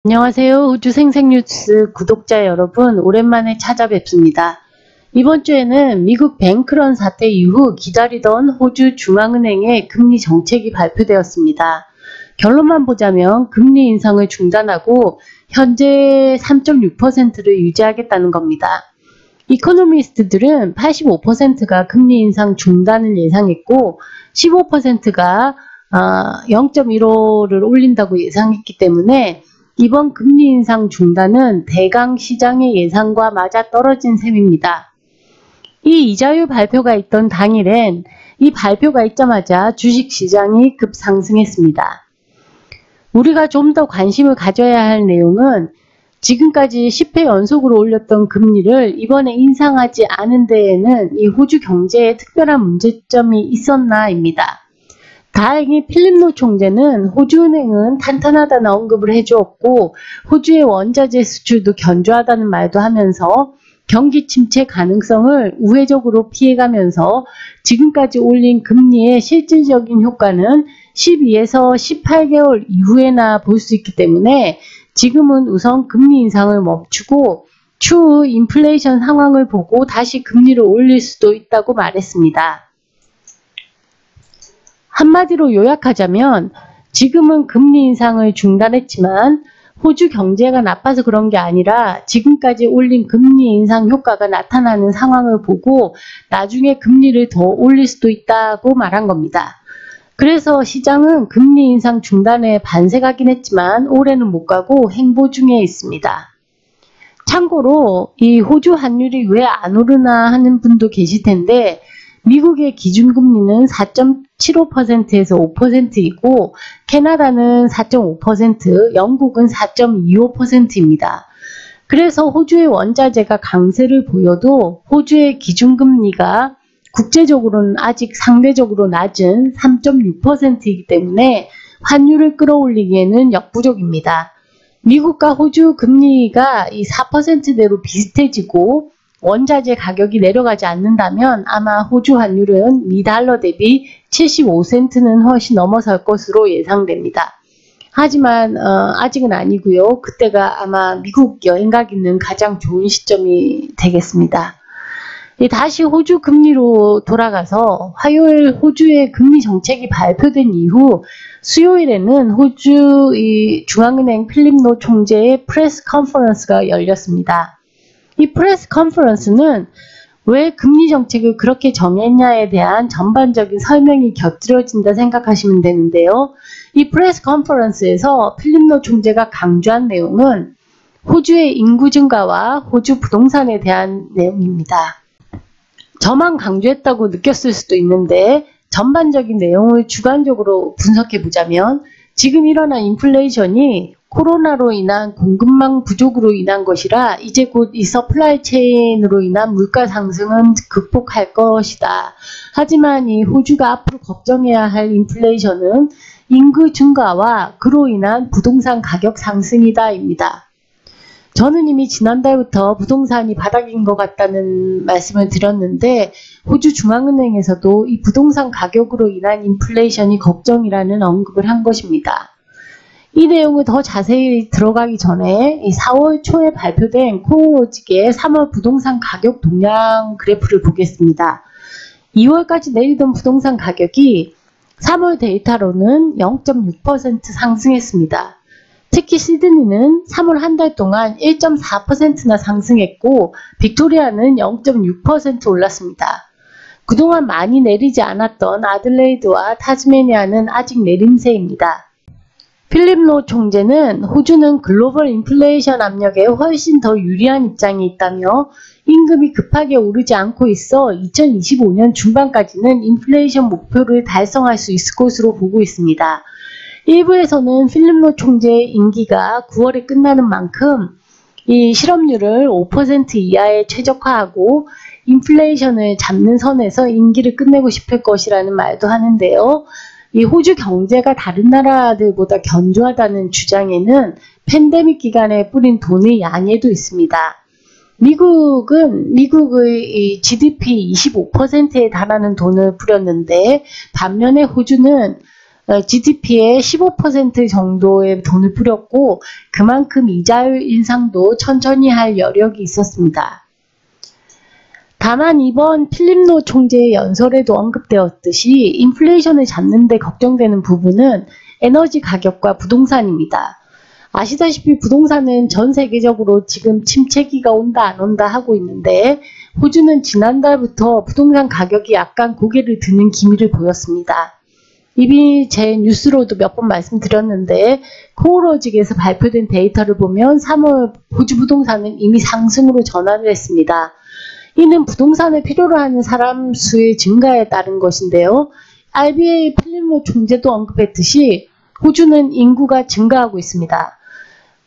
안녕하세요. 호주 생생뉴스 구독자 여러분, 오랜만에 찾아뵙습니다. 이번 주에는 미국 뱅크런 사태 이후 기다리던 호주 중앙은행의 금리 정책이 발표되었습니다. 결론만 보자면 금리 인상을 중단하고 현재 3.6%를 유지하겠다는 겁니다. 이코노미스트들은 85%가 금리 인상 중단을 예상했고 15%가 0.15를 올린다고 예상했기 때문에 이번 금리 인상 중단은 대강 시장의 예상과 맞아떨어진 셈입니다. 이 이자율 발표가 있던 당일엔 이 발표가 있자마자 주식시장이 급상승했습니다. 우리가 좀 더 관심을 가져야 할 내용은 지금까지 10회 연속으로 올렸던 금리를 이번에 인상하지 않은 데에는 이 호주 경제에 특별한 문제점이 있었나입니다. 다행히 필립 로 총재는 호주은행은 탄탄하다는 언급을 해주었고 호주의 원자재 수출도 견조하다는 말도 하면서 경기 침체 가능성을 우회적으로 피해가면서 지금까지 올린 금리의 실질적인 효과는 12에서 18개월 이후에나 볼 수 있기 때문에 지금은 우선 금리 인상을 멈추고 추후 인플레이션 상황을 보고 다시 금리를 올릴 수도 있다고 말했습니다. 한마디로 요약하자면 지금은 금리 인상을 중단했지만 호주 경제가 나빠서 그런 게 아니라 지금까지 올린 금리 인상 효과가 나타나는 상황을 보고 나중에 금리를 더 올릴 수도 있다고 말한 겁니다. 그래서 시장은 금리 인상 중단에 반색하긴 했지만 올해는 못 가고 행보 중에 있습니다. 참고로 이 호주 환율이 왜 안 오르나 하는 분도 계실 텐데 미국의 기준금리는 4.75%에서 5%이고 캐나다는 4.5%, 영국은 4.25%입니다. 그래서 호주의 원자재가 강세를 보여도 호주의 기준금리가 국제적으로는 아직 상대적으로 낮은 3.6%이기 때문에 환율을 끌어올리기에는 역부족입니다. 미국과 호주 금리가 이 4%대로 비슷해지고 원자재 가격이 내려가지 않는다면 아마 호주 환율은 미달러 대비 75센트는 훨씬 넘어설 것으로 예상됩니다. 하지만 아직은 아니고요. 그때가 아마 미국 여행 가기는 가장 좋은 시점이 되겠습니다. 다시 호주 금리로 돌아가서 화요일 호주의 금리 정책이 발표된 이후 수요일에는 호주 중앙은행 필립 로 총재의 프레스 컨퍼런스가 열렸습니다. 이 프레스 컨퍼런스는 왜 금리 정책을 그렇게 정했냐에 대한 전반적인 설명이 곁들여진다 생각하시면 되는데요. 이 프레스 컨퍼런스에서 필립 로 총재가 강조한 내용은 호주의 인구 증가와 호주 부동산에 대한 내용입니다. 저만 강조했다고 느꼈을 수도 있는데 전반적인 내용을 주관적으로 분석해 보자면 지금 일어난 인플레이션이 코로나로 인한 공급망 부족으로 인한 것이라 이제 곧 이 서플라이 체인으로 인한 물가 상승은 극복할 것이다. 하지만 이 호주가 앞으로 걱정해야 할 인플레이션은 인구 증가와 그로 인한 부동산 가격 상승이다입니다. 저는 이미 지난달부터 부동산이 바닥인 것 같다는 말씀을 드렸는데 호주 중앙은행에서도 이 부동산 가격으로 인한 인플레이션이 걱정이라는 언급을 한 것입니다. 이 내용을 더 자세히 들어가기 전에 4월 초에 발표된 코어로직의 3월 부동산 가격 동향 그래프를 보겠습니다. 2월까지 내리던 부동산 가격이 3월 데이터로는 0.6% 상승했습니다. 특히 시드니는 3월 한 달 동안 1.4%나 상승했고 빅토리아는 0.6% 올랐습니다. 그동안 많이 내리지 않았던 아들레이드와 타스메니아는 아직 내림세입니다. 필립 로 총재는 호주는 글로벌 인플레이션 압력에 훨씬 더 유리한 입장이 있다며 임금이 급하게 오르지 않고 있어 2025년 중반까지는 인플레이션 목표를 달성할 수 있을 것으로 보고 있습니다. 일부에서는 필립 로 총재의 임기가 9월에 끝나는 만큼 이 실업률을 5% 이하에 최적화하고 인플레이션을 잡는 선에서 임기를 끝내고 싶을 것이라는 말도 하는데요. 이 호주 경제가 다른 나라들보다 견조하다는 주장에는 팬데믹 기간에 뿌린 돈의 양에도 있습니다. 미국의 GDP 25%에 달하는 돈을 뿌렸는데 반면에 호주는 GDP의 15% 정도의 돈을 뿌렸고 그만큼 이자율 인상도 천천히 할 여력이 있었습니다. 다만 이번 필립 노 총재의 연설에도 언급되었듯이 인플레이션을 잡는 데 걱정되는 부분은 에너지 가격과 부동산입니다. 아시다시피 부동산은 전 세계적으로 지금 침체기가 온다 안 온다 하고 있는데 호주는 지난달부터 부동산 가격이 약간 고개를 드는 기미를 보였습니다. 이미 제 뉴스로도 몇 번 말씀드렸는데 코오로직에서 발표된 데이터를 보면 3월 호주 부동산은 이미 상승으로 전환을 했습니다. 이는 부동산을 필요로 하는 사람 수의 증가에 따른 것인데요. RBA 필립 노 총재도 언급했듯이 호주는 인구가 증가하고 있습니다.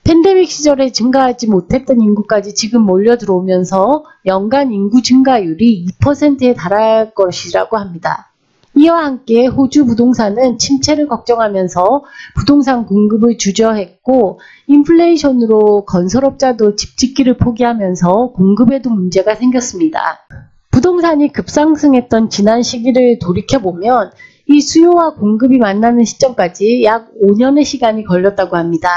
팬데믹 시절에 증가하지 못했던 인구까지 지금 몰려 들어오면서 연간 인구 증가율이 2%에 달할 것이라고 합니다. 이와 함께 호주 부동산은 침체를 걱정하면서 부동산 공급을 주저했고 인플레이션으로 건설업자도 집 짓기를 포기하면서 공급에도 문제가 생겼습니다. 부동산이 급상승했던 지난 시기를 돌이켜보면 이 수요와 공급이 만나는 시점까지 약 5년의 시간이 걸렸다고 합니다.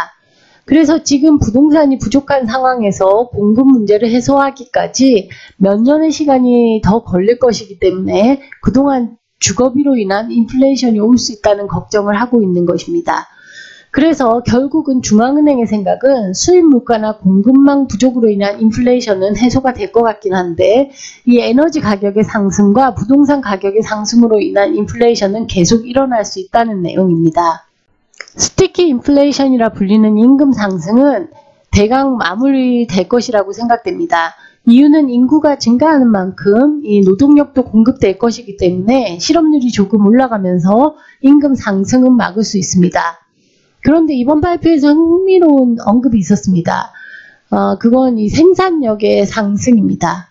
그래서 지금 부동산이 부족한 상황에서 공급 문제를 해소하기까지 몇 년의 시간이 더 걸릴 것이기 때문에 그동안 주거비로 인한 인플레이션이 올 수 있다는 걱정을 하고 있는 것입니다. 그래서 결국은 중앙은행의 생각은 수입 물가나 공급망 부족으로 인한 인플레이션은 해소가 될 것 같긴 한데 이 에너지 가격의 상승과 부동산 가격의 상승으로 인한 인플레이션은 계속 일어날 수 있다는 내용입니다. 스티키 인플레이션이라 불리는 임금 상승은 대강 마무리될 것이라고 생각됩니다. 이유는 인구가 증가하는 만큼 이 노동력도 공급될 것이기 때문에 실업률이 조금 올라가면서 임금 상승은 막을 수 있습니다. 그런데 이번 발표에서 흥미로운 언급이 있었습니다. 그건 이 생산력의 상승입니다.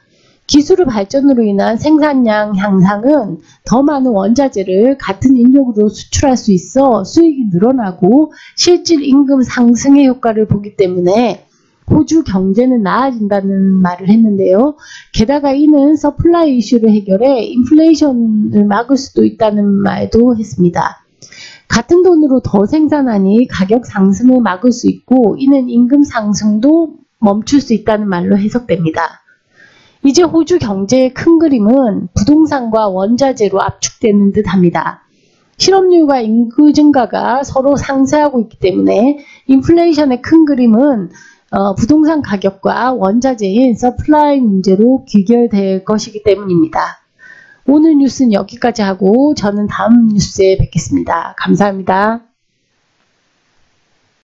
기술의 발전으로 인한 생산량 향상은 더 많은 원자재를 같은 인력으로 수출할 수 있어 수익이 늘어나고 실질 임금 상승의 효과를 보기 때문에 호주 경제는 나아진다는 말을 했는데요. 게다가 이는 서플라이 이슈를 해결해 인플레이션을 막을 수도 있다는 말도 했습니다. 같은 돈으로 더 생산하니 가격 상승을 막을 수 있고 이는 임금 상승도 멈출 수 있다는 말로 해석됩니다. 이제 호주 경제의 큰 그림은 부동산과 원자재로 압축되는 듯 합니다. 실업률과 인구 증가가 서로 상쇄하고 있기 때문에 인플레이션의 큰 그림은 부동산 가격과 원자재인 서플라이 문제로 귀결될 것이기 때문입니다. 오늘 뉴스는 여기까지 하고 저는 다음 뉴스에 뵙겠습니다. 감사합니다.